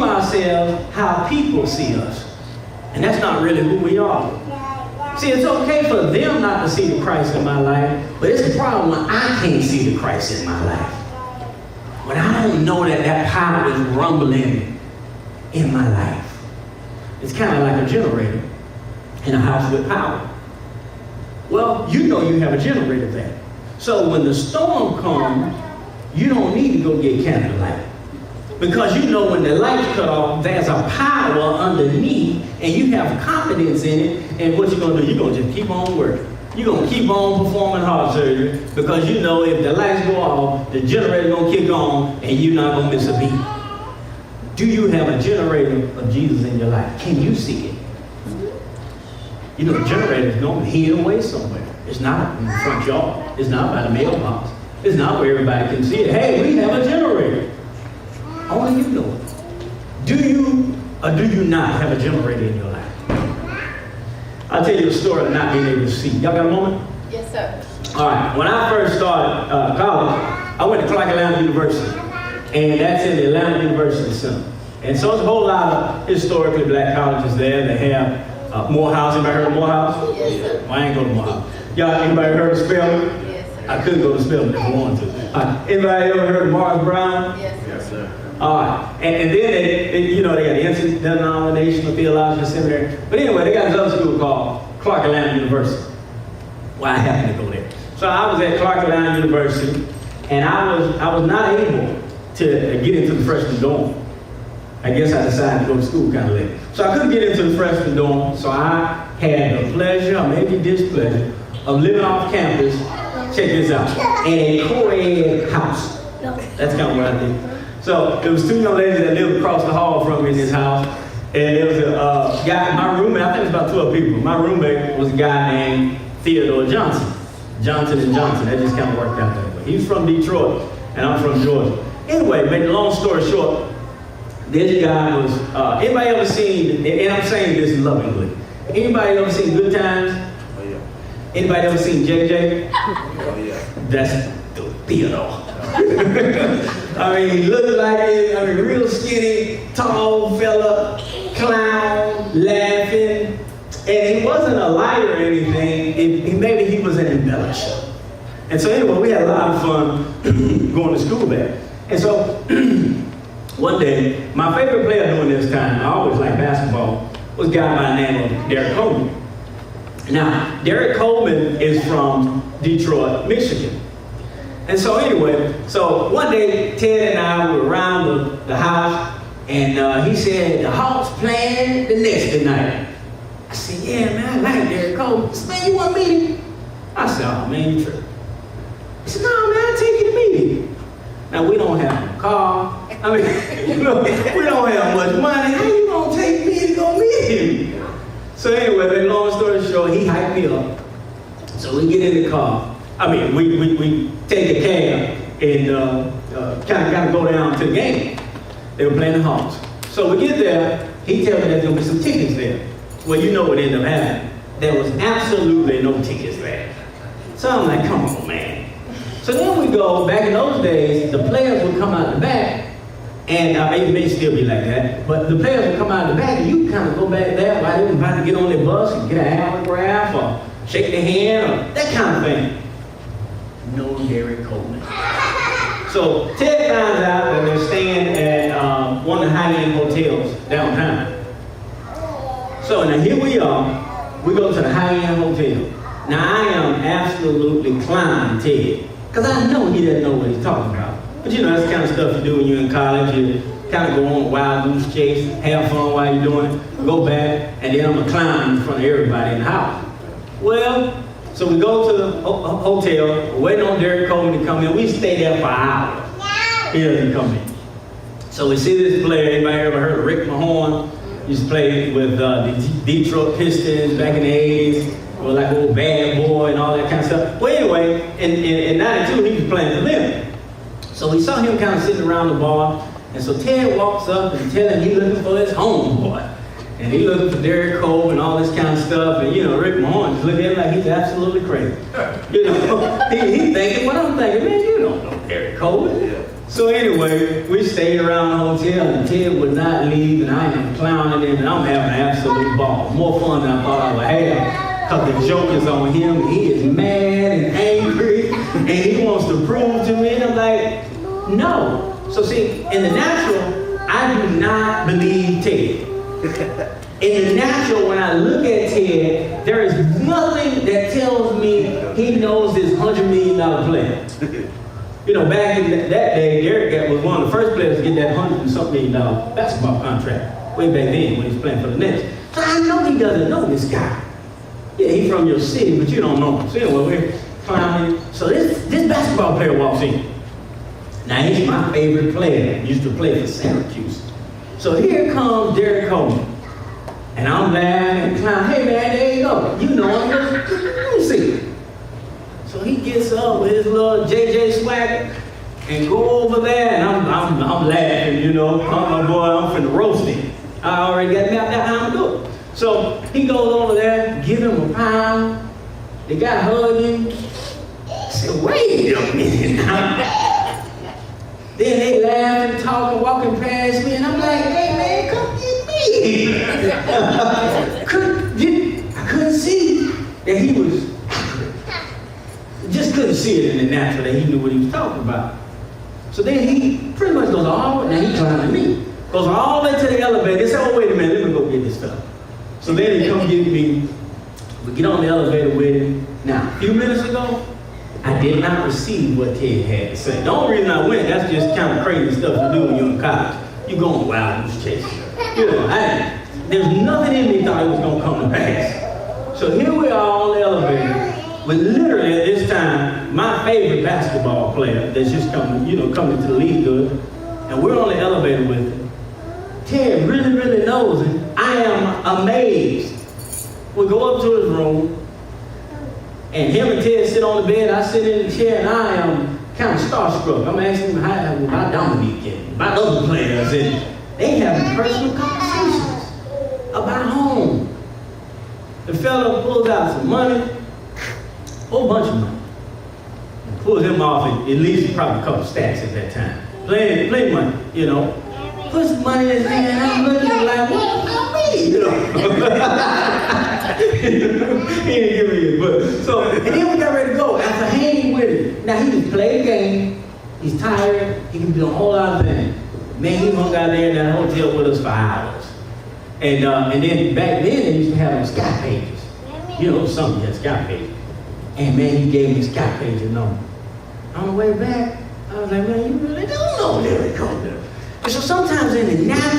ourselves how people see us. And that's not really who we are. See, it's okay for them not to see the Christ in my life, but it's a problem when I can't see the Christ in my life. When I don't know that that power is rumbling in my life. It's kind of like a generator in a house with power. Well, you know you have a generator there. So when the storm comes, you don't need to go get candlelight. Because you know when the lights cut off, there's a power underneath, and you have confidence in it, and what you're going to do, you're going to just keep on working. You're going to keep on performing heart surgery, because you know if the lights go off, the generator's going to kick on, and you're not going to miss a beat. Do you have a generator of Jesus in your life? Can you see it? You know, the generator is normally hid away somewhere. It's not in the front yard. It's not by the mailbox. It's not where everybody can see it. Hey, we have a generator. Only you know it. Do you or do you not have a generator in your life? I'll tell you a story of not being able to see. Y'all got a moment? Yes, sir. All right. When I first started college, I went to Clark Atlanta University. And that's in the Atlanta University Center. And so there's a whole lot of historically black colleges there. They have Morehouse. Anybody heard of Morehouse? Yes, sir. Well, I ain't going to Morehouse. Y'all, anybody heard of Spelman? Yes, sir. I could go to Spelman if I wanted to. Anybody ever heard of Morris Brown? Yes, sir. Yes, sir. All right. And then they got the Interdenominational Theological Seminary. But anyway, they got another school called Clark Atlanta University. Well, I happened to go there. So I was at Clark Atlanta University, and I was not able to get into the freshman dorm. I guess I decided to go to school kind of late. So I couldn't get into the freshman dorm, so I had the pleasure, or maybe displeasure, of living off campus, check this out, in a co-ed house. That's kind of what I did. So there was two young ladies that lived across the hall from me in this house, and there was a guy, my roommate, I think it was about 12 people. My roommate was a guy named Theodore Johnson. Johnson and Johnson, that just kind of worked out that way. He was from Detroit, and I'm from Georgia. Anyway, make a long story short, this guy was, anybody ever seen, and I'm saying this lovingly, anybody ever seen Good Times? Oh, yeah. Anybody ever seen JJ? Oh, yeah. That's Theodore. I mean, he looked like it, real skinny, tall fella, clown, laughing, and he wasn't a liar or anything. Maybe he was an embellisher. And so anyway, we had a lot of fun going to school there. And so one day, my favorite player during this time, I always liked basketball, was a guy by the name of Gary Coleman. Now, Gary Coleman is from Detroit, Michigan. And so anyway, so one day, Ted and I were around the house, and he said, the Hawks playing the Nets tonight. I said, yeah, man, I like Gary Coleman. He said, man, you want to meet him? I said, oh, man, you tripping. He said, no, man, I'll take you to meet him. Now, we don't have a car. I mean, you know, we don't have much money. How you gonna take me to go meet him? So anyway, long story short, he hyped me up. So we get in the car. I mean, we take a cab and kind of go down to the game. They were playing the Hawks. So we get there. He tells me there's gonna be some tickets there. Well, you know what ended up happening. There was absolutely no tickets there. So I'm like, come on, man. So then we go, back in those days, the players would come out the back, and it may still be like that, but the players would come out the back, and you kind of go back there while they were about to get on their bus and get an autograph or shake their hand or that kind of thing. No Gary Coleman. So Ted finds out that they're staying at one of the high-end hotels downtown. So now here we are, we go to the high-end hotel. Now I am absolutely clowning Ted, because I know he doesn't know what he's talking about. But you know, that's the kind of stuff you do when you're in college. You kind of go on a wild goose chase, have fun while you're doing it, go back, and then I'm a clown in front of everybody in the house. Well, so we go to the hotel, waiting on Gary Coleman to come in. We stay there for hours. He doesn't come in. So we see this player. Anybody ever heard of Rick Mahorn? He used to play with the Detroit Pistons back in the 80s. Or like an old bad boy and all that kind of stuff. Well, anyway, in 92, he was playing for them. So we saw him kind of sitting around the bar. And so Ted walks up and tells him he's looking for his homeboy. And he's looking for Gary Coleman and all this kind of stuff. And, you know, Rick Mahorn is looking at him like he's absolutely crazy. You know, he's thinking what I'm thinking. Man, you don't know Gary Coleman. So anyway, we stayed around the hotel and Ted would not leave and I am clowning him and I'm having an absolute ball. More fun than I thought I would have. Because the joke is on him and he is mad and angry and he wants to prove to me. And I'm like, no. So see, in the natural, I do not believe Ted. In the natural, when I look at Ted, there is nothing that tells me he knows this $100 million plan. You know, back in that day, Gary was one of the first players to get that $100 and something million basketball contract way back then when he was playing for the Nets. So I know he doesn't know this guy. Yeah, he's from your city, but you don't know him. So anyway, we're climbing. So this basketball player walks in. Now he's my favorite player. He used to play for Syracuse. So here comes Gary Coleman. And I'm laughing and clowning. Hey man, there you go. You know him. Let me see. So he gets up with his little JJ swagger and go over there, and I'm laughing, you know. I'm boy, I'm finna roast him. I already got mapped out how I'm doing. So he goes over there, give him a pound. The guy hugged him. I said, wait a minute now. Then they laughing, talking, walking past me, and I'm like, hey man, come get me. I couldn't see that he was just couldn't see it in the natural that he knew what he was talking about. So then he pretty much goes all the way, now he climbing me. Goes all the way to the elevator. He said, oh, wait a minute, let me go get this fella. So then he come get me. We get on the elevator with him. Now, a few minutes ago, I did not receive what Ted had to say. The only reason I went, that's just kind of crazy stuff to do when you're in college. You're going wild goose chasing. You know, there's nothing in me thought it was going to come to pass. So here we are on the elevator. But literally at this time, my favorite basketball player that's just coming to the league good, and we're on the elevator with him. Ted really knows him. I am amazed. We go up to his room, and him and Ted sit on the bed, I sit in the chair, and I am kind of starstruck. I'm asking him about Dominique and about other players, and they having personal conversations about home. The fella pulls out some money, whole bunch of money. And pulls him off at least probably a couple stacks at that time. Play money, you know. Puts money in his hand, and I'm looking at him like, what about me? You know. He didn't give me a book. So, and then we got ready to go after hanging with him. Now he can play a game, he's tired, he can do a whole lot of things. Man, he hung out there in that hotel with us for hours. And then back then they used to have them Sky pages. You know, something had Sky pages. And man, he gave me Scott Page's number. On the way back, I was like, man, you really don't know Gary Coleman. And so sometimes in the natural